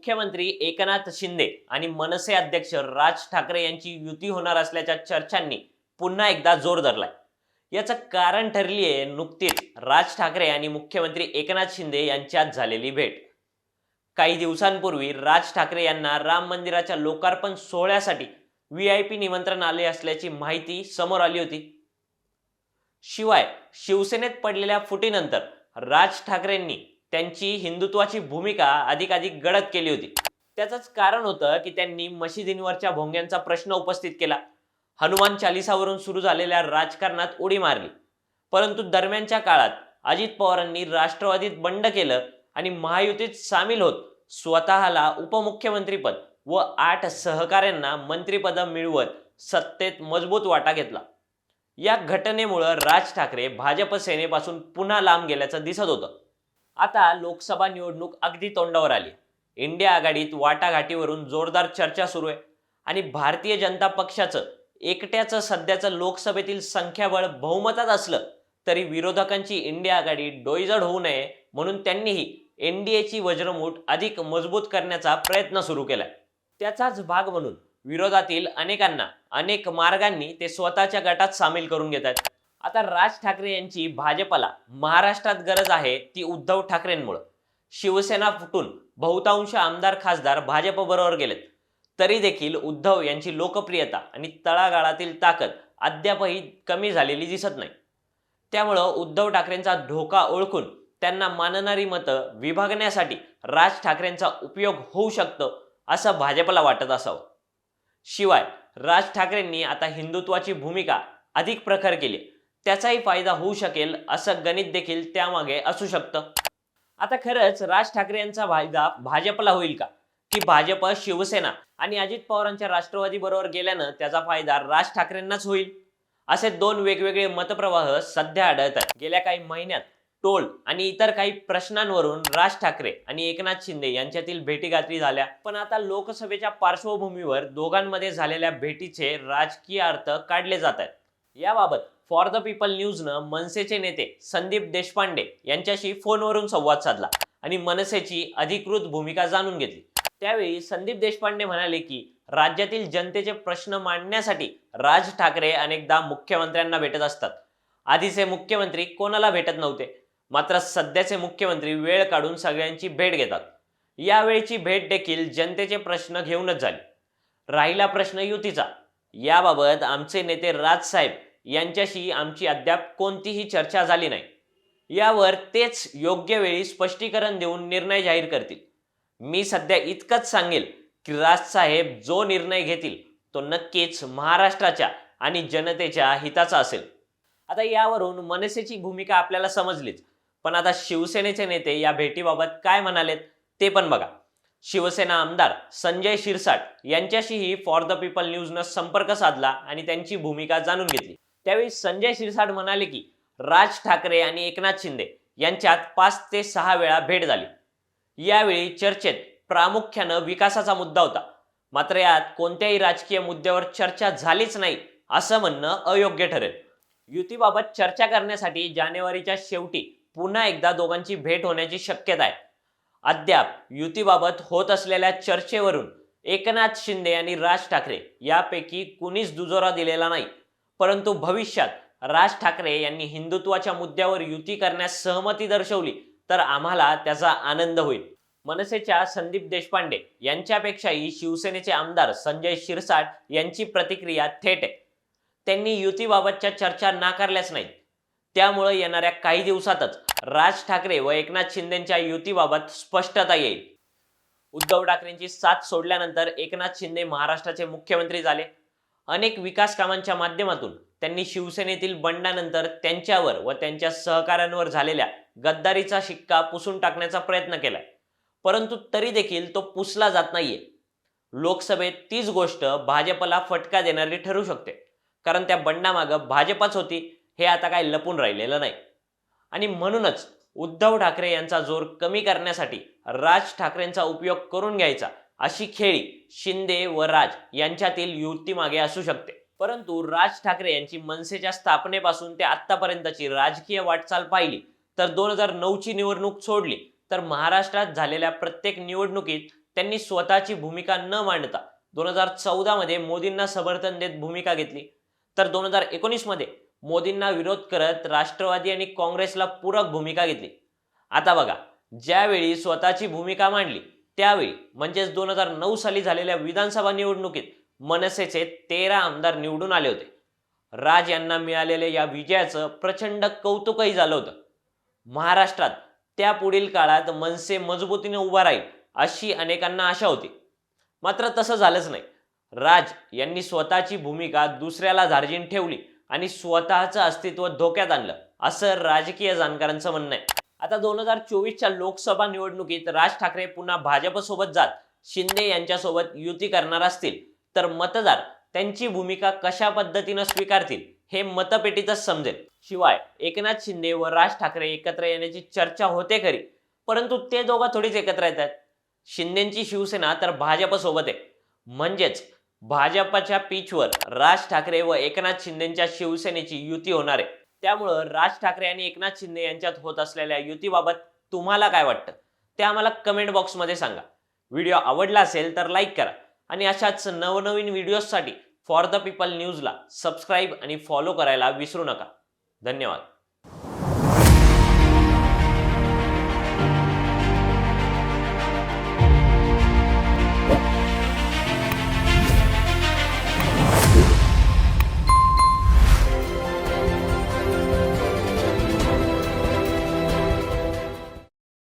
मुख्यमंत्री एकनाथ शिंदे आणि मनसे अध्यक्ष राज ठाकरे यांची युती होणार असल्याच्या चर्चांनी पुन्हा एकदा जोर धरलाय. याचं कारण ठरली आहे नुकतीच राज ठाकरे आणि मुख्यमंत्री एकनाथ शिंदे यांच्यात झालेली भेट. काही दिवसांपूर्वी राज ठाकरे यांना राम मंदिराच्या लोकार्पण सोहळ्यासाठी VIP निमंत्रण आले असल्याची माहिती समोर आली होती. शिवाय शिवसेनेत पडलेल्या फुटीनंतर राज ठाकरेंनी त्यांची हिंदुत्वाची भूमिका अधिकाधिक गडद केली होती. त्याचंच कारण होतं की त्यांनी मशिदींवरच्या भोंग्यांचा प्रश्न उपस्थित केला. हनुमान चालिसावरून सुरू झालेल्या राजकारणात उडी मारली. परंतु दरम्यानच्या काळात अजित पवारांनी राष्ट्रवादीत बंड केलं आणि महायुतीत सामील होत स्वतःला उपमुख्यमंत्रीपद व 8 सहकाऱ्यांना मंत्रिपद मिळवत सत्तेत मजबूत वाटा घेतला. या घटनेमुळे राज ठाकरे भाजप सेनेपासून पुन्हा लांब गेल्याचं दिसत होतं. आता लोकसभा निवडणूक अगदी तोंडावर आली. इंडिया आघाडीत वाटाघाटीवरून जोरदार चर्चा सुरू आहे आणि भारतीय जनता पक्षाचं एकट्याचं सध्याचं लोकसभेतील संख्याबळ बहुमतात असलं तरी विरोधकांची इंडिया आघाडी डोईजड होऊ नये म्हणून त्यांनीही NDAची वज्रमूठ अधिक मजबूत करण्याचा प्रयत्न सुरू केलाय. त्याचाच भाग म्हणून विरोधातील अनेकांना अनेक मार्गांनी ते स्वतःच्या गटात सामील करून घेत आहेत. आता राज ठाकरे यांची भाजपला महाराष्ट्रात गरज आहे ती उद्धव ठाकरेंमुळे. शिवसेना फुटून बहुतांश आमदार खासदार भाजप बरोबर गेलेत तरी देखील उद्धव यांची लोकप्रियता आणि तळागाळातील ताकद अद्यापही कमी झालेली दिसत नाही. त्यामुळं उद्धव ठाकरेंचा धोका ओळखून त्यांना मानणारी मतं विभागण्यासाठी राज ठाकरेंचा उपयोग होऊ शकतो असं भाजपला वाटत असावं. शिवाय राज ठाकरेंनी आता हिंदुत्वाची भूमिका अधिक प्रखर केली, त्याचाही फायदा होऊ शकेल असं गणित देखील त्यामागे असू शकतं. आता खरंच राज ठाकरे यांचा फायदा भाजपला होईल का, की भाजप शिवसेना आणि अजित पवारांच्या राष्ट्रवादी बरोबर गेल्यानं त्याचा फायदा राज ठाकरेंनाच होईल? असे दोन वेगवेगळे मतप्रवाह सध्या आढळत आहेत. गेल्या काही महिन्यात टोल आणि इतर काही प्रश्नांवरून राज ठाकरे आणि एकनाथ शिंदे यांच्यातील भेटीगाठी झाल्या. पण आता लोकसभेच्या पार्श्वभूमीवर दोघांमध्ये झालेल्या भेटीचे राजकीय अर्थ काढले जात आहेत. याबाबत फॉर द पीपल न्यूजनं मनसेचे नेते संदीप देशपांडे यांच्याशी फोनवरून संवाद साधला आणि मनसेची अधिकृत भूमिका जाणून घेतली. त्यावेळी संदीप देशपांडे म्हणाले की राज्यातील जनतेचे प्रश्न मांडण्यासाठी राज ठाकरे अनेकदा मुख्यमंत्र्यांना भेटत असतात. आधीचे मुख्यमंत्री कोणाला भेटत नव्हते, मात्र सध्याचे मुख्यमंत्री वेळ काढून सगळ्यांची भेट घेतात. यावेळची भेट देखील जनतेचे प्रश्न घेऊनच झाली. राहिला प्रश्न युतीचा. याबाबत आमचे नेते राजसाहेब यांच्याशी आमची अद्याप कोणतीही चर्चा झाली नाही. यावर तेच योग्य वेळी स्पष्टीकरण देऊन निर्णय जाहीर करतील. मी सध्या इतकंच सांगेल की राजसाहेब जो निर्णय घेतील तो नक्कीच महाराष्ट्राच्या आणि जनतेच्या हिताचा असेल. आता यावरून मनसेची भूमिका आपल्याला समजलीच, पण आता शिवसेनेचे नेते या भेटीबाबत काय म्हणालेत ते पण बघा. शिवसेना आमदार संजय शिरसाट यांच्याशीही फॉर द पीपल न्यूजनं संपर्क साधला आणि त्यांची भूमिका जाणून घेतली. त्यावेळी संजय शिरसाट म्हणाले की राज ठाकरे आणि एकनाथ शिंदे यांच्यात 5 ते 6 वेळा भेट झाली. यावेळी चर्चेत प्रामुख्यानं विकासाचा मुद्दा होता, मात्र यात कोणत्याही राजकीय मुद्द्यावर चर्चा झालीच नाही असं म्हणणं अयोग्य ठरेल. युतीबाबत चर्चा करण्यासाठी जानेवारीच्या शेवटी पुन्हा एकदा दोघांची भेट होण्याची शक्यता आहे. अद्याप युतीबाबत होत असलेल्या चर्चेवरून एकनाथ शिंदे आणि राज ठाकरे यापैकी कुणीच दुजोरा दिलेला नाही. परंतु भविष्यात राज ठाकरे यांनी हिंदुत्वाच्या मुद्द्यावर युती करण्यास सहमती दर्शवली तर आम्हाला त्याचा आनंद होईल. मनसेच्या संदीप देशपांडे यांच्यापेक्षाही शिवसेनेचे आमदार संजय शिरसाट यांची प्रतिक्रिया थेट आहे. त्यांनी युतीबाबतच्या चर्चा नाकारल्याच नाहीत. त्यामुळे येणाऱ्या काही दिवसातच राज ठाकरे व एकनाथ शिंदेच्या युतीबाबत स्पष्टता येईल. उद्धव ठाकरेंची साथ सोडल्यानंतर एकनाथ शिंदे महाराष्ट्राचे मुख्यमंत्री झाले. अनेक विकास कामांच्या माध्यमातून त्यांनी शिवसेनेतील बंडानंतर त्यांच्यावर व त्यांच्या सहकाऱ्यांवर झालेल्या गद्दारीचा शिक्का पुसून टाकण्याचा प्रयत्न केलाय. परंतु तरी देखील तो पुसला जात नाहीये. लोकसभेत तीच गोष्ट भाजपला फटका देणारी ठरू शकते, कारण त्या बंडामागं भाजपच होती हे आता काय लपून राहिलेलं नाही. आणि म्हणूनच उद्धव ठाकरे यांचा जोर कमी करण्यासाठी राज ठाकरेंचा उपयोग करून घ्यायचा अशी खेळी शिंदे व राज यांच्यातील युतीमागे असू शकते. परंतु राज ठाकरे यांची मनसेच्या स्थापनेपासून ते आतापर्यंतची राजकीय वाटचाल पाहिली तर 2009ची निवडणूक सोडली तर महाराष्ट्रात झालेल्या प्रत्येक निवडणुकीत त्यांनी स्वतःची भूमिका न मांडता 2014 मध्ये मोदींना समर्थन देत भूमिका घेतली, तर 2019 मध्ये मोदींना विरोध करत राष्ट्रवादी आणि काँग्रेसला पूरक भूमिका घेतली. आता बघा, ज्यावेळी स्वतःची भूमिका मांडली त्यावेळी म्हणजेच 2009 साली झालेल्या विधानसभा निवडणुकीत मनसेचे 13 आमदार निवडून आले होते. राज यांना मिळालेल्या या विजयाचं प्रचंड कौतुकही झालं होतं. महाराष्ट्रात त्या पुढील काळात मनसे मजबूतीने उभा राहील अशी अनेकांना आशा होती. मात्र तसं झालंच नाही. राज यांनी स्वतःची भूमिका दुसऱ्याला धार्जिन ठेवली आणि स्वतःचं अस्तित्व धोक्यात आणलं, असं राजकीय जाणकारांचं म्हणणं आहे. आता 2024च्या लोकसभा निवडणुकीत राज ठाकरे पुन्हा भाजपसोबत जात शिंदे यांच्यासोबत युती करणार असतील तर मतदार त्यांची भूमिका कशा पद्धतीनं स्वीकारतील हे मतपेटीतच समजेल. शिवाय एकनाथ शिंदे व राज ठाकरे एकत्र येण्याची चर्चा होते खरी, परंतु ते दोघं थोडीच एकत्र येतात. शिंदेची शिवसेना तर भाजपसोबत आहे, म्हणजेच भाजपच्या पिचवर राज ठाकरे व एकनाथ शिंदेच्या शिवसेनेची युती होणार आहे. त्यामुळं राज ठाकरे आणि एकनाथ शिंदे यांच्यात होत असलेल्या युतीबाबत तुम्हाला काय वाटतं ते आम्हाला कमेंट बॉक्समध्ये सांगा. व्हिडिओ आवडला असेल तर लाईक करा आणि अशाच नवनवीन व्हिडिओजसाठी फॉर द पीपल न्यूजला सबस्क्राईब आणि फॉलो करायला विसरू नका. धन्यवाद.